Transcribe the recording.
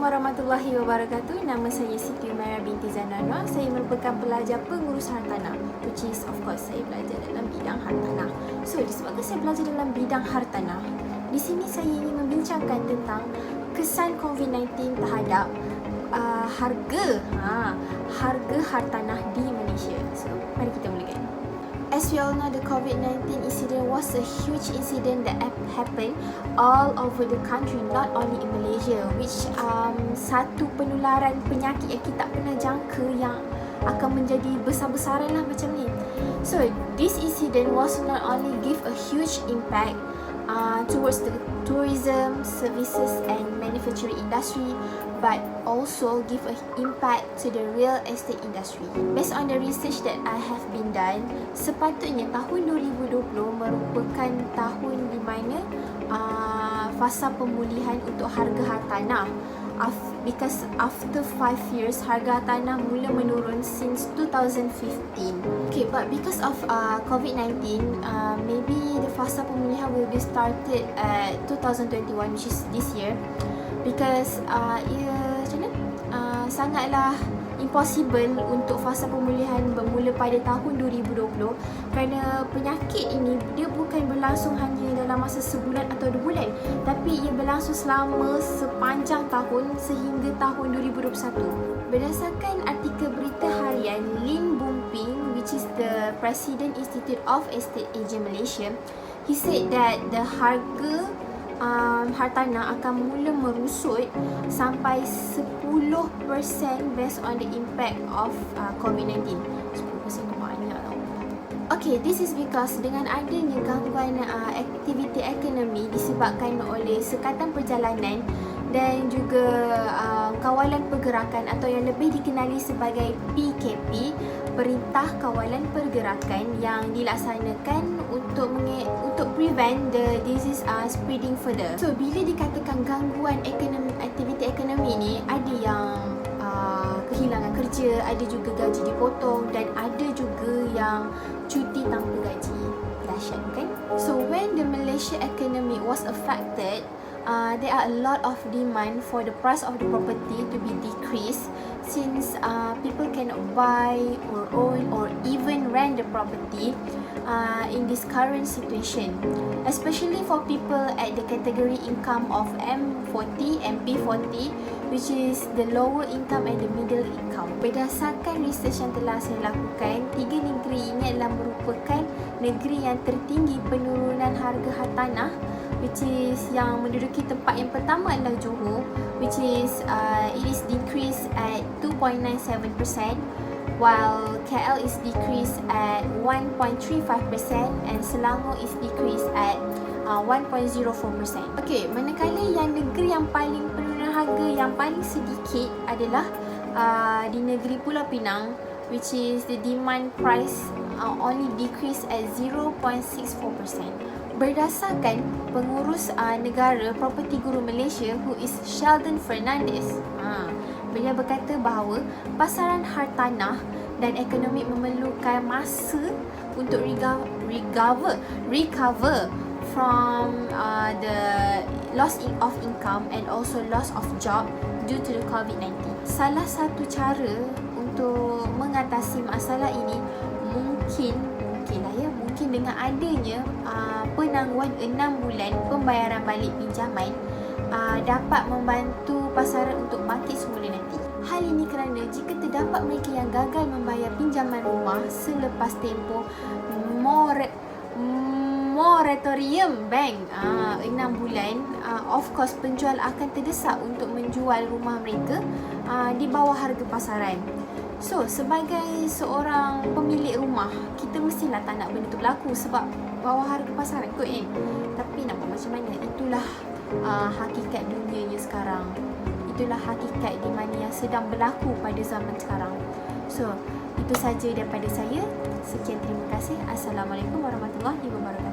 warahmatullahi wabarakatuh. Nama saya Siti Umairah binti Zananwa. Saya merupakan pelajar pengurus hartanah, which is of course saya belajar dalam bidang hartanah. So disebabkan saya belajar dalam bidang hartanah, di sini saya ingin membincangkan tentang kesan COVID-19 terhadap harga hartanah di Malaysia. So mari kita mulakan. As we all know, the COVID-19 incident was a huge incident that happened all over the country, not only in Malaysia, which satu penularan penyakit yang kita tak pernah jangka yang akan menjadi besar-besaran lah macam ni. So this incident was not only give a huge impact towards the tourism, services and manufacturing industry, but also give an impact to the real estate industry. Based on the research that I have been done, sepatutnya tahun 2020 merupakan tahun di mana fasa pemulihan untuk harga hartanah. Because after 5 years, harga tanah mula menurun since 2015. Okay, but because of COVID-19, maybe the fasa pemulihan will be started at 2021, which is this year. Because sangatlah impossible untuk fasa pemulihan bermula pada tahun 2020 kerana penyakit ini dia bukan berlangsung hanya dalam masa sebulan atau 2 bulan, tapi ia berlangsung selama sepanjang tahun sehingga tahun 2021. Berdasarkan artikel berita harian Lim Boon Ping, which is the President Institute of Estate Agent Malaysia, he said that the harga hartanah akan mula merusut sampai 10% based on the impact of COVID-19. 10% tu banyak tau. Okay, this is because dengan adanya gangguan aktiviti ekonomi disebabkan oleh sekatan perjalanan dan juga kawalan pergerakan atau yang lebih dikenali sebagai PKP, Perintah Kawalan Pergerakan, yang dilaksanakan untuk prevent the disease spreading further. So bila dikatakan gangguan ekonomi, aktiviti ekonomi ni, ada yang kehilangan kerja, ada juga gaji dipotong dan ada juga yang cuti tanpa gaji. Dahsyat kan? So when the Malaysia economy was affected, there are a lot of demand for the price of the property to be decreased since people cannot buy or own or even rent the property in this current situation, especially for people at the category income of M40 and P40, which is the lower income and the middle income. Berdasarkan research yang telah saya lakukan, 3 negeri ini adalah merupakan negeri yang tertinggi penurunan harga hartanah, which is yang menduduki tempat yang pertama adalah Johor, which is it is decreased at 2.97%, while KL is decreased at 1.35% and Selangor is decreased at 1.04%. Okay, manakala yang negeri yang paling penurunan harga yang paling sedikit adalah di negeri Pulau Pinang, which is the demand price only decreased at 0.64%. Berdasarkan pengurus negara Property Guru Malaysia, who is Sheldon Fernandez, beliau berkata bahawa pasaran hartanah dan ekonomi memerlukan masa untuk recover from the loss of income and also loss of job due to the COVID-19. Salah satu cara untuk mengatasi masalah ini mungkin dengan adanya penangguhan 6 bulan pembayaran balik pinjaman dapat membantu pasaran untuk bangkit semula nanti. Hal ini kerana jika terdapat mereka yang gagal membayar pinjaman rumah selepas tempoh moratorium bank 6 bulan, of course penjual akan terdesak untuk menjual rumah mereka di bawah harga pasaran. So, sebagai seorang pemilik rumah, kita mestilah tak nak benda tu berlaku sebab bawah harga pasaran kot kan. Tapi nak buat macam mana? Itulah hakikat dunianya sekarang. Itulah hakikat di mana yang sedang berlaku pada zaman sekarang. So, itu saja daripada saya. Sekian, terima kasih. Assalamualaikum warahmatullahi wabarakatuh.